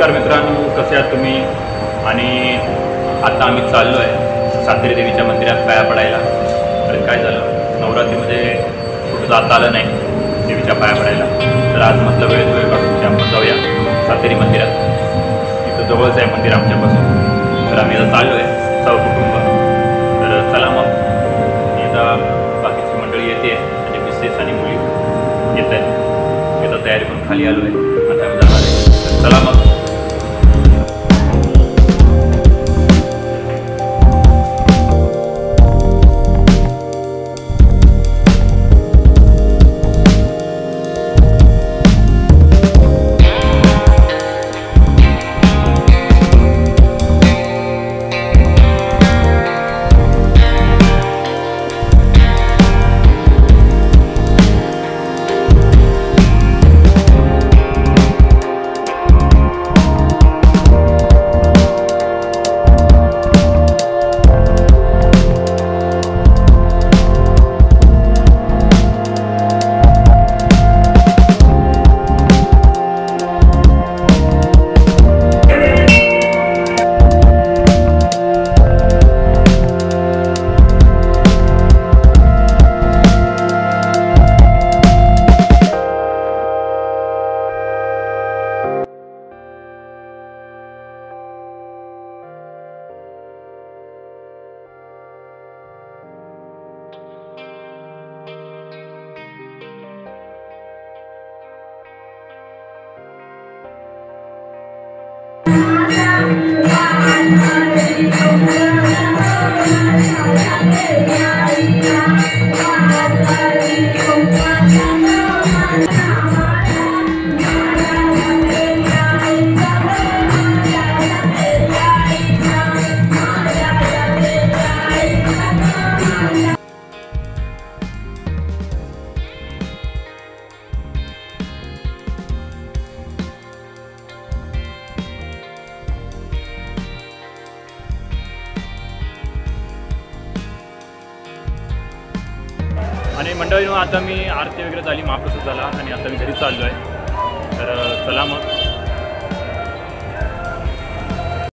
नमस्कार मित्रांनो, कसे आहात तुम्ही? आणि आता आम्ही चाललो आहे सातेरी देवीच्या मंदिरात पाया पडायला. तर काय झालं, नवरात्रीमध्ये कुठं जाता आलं नाही देवीच्या पाया पडायला. तर आज म्हटलं वेळ काढून आपण जाऊया सातेरी मंदिरात. इथं जवळच आहे मंदिर आमच्यापासून. तर आम्ही आता चाललो आहे सहकुटुंब. तर चला मग, आता बाकीची मंडळी येते आणि मिसेस आणि मुली येत आहेत. आता तयारी करून खाली आलो आहे. आता आम्ही जाणार आहे. तर चला मग. आणि मंडळींनो, आता मी आरती वगैरे झाली, महाप्रसाद झाला आणि आता मी घरी चाललो आहे. तर चला मग.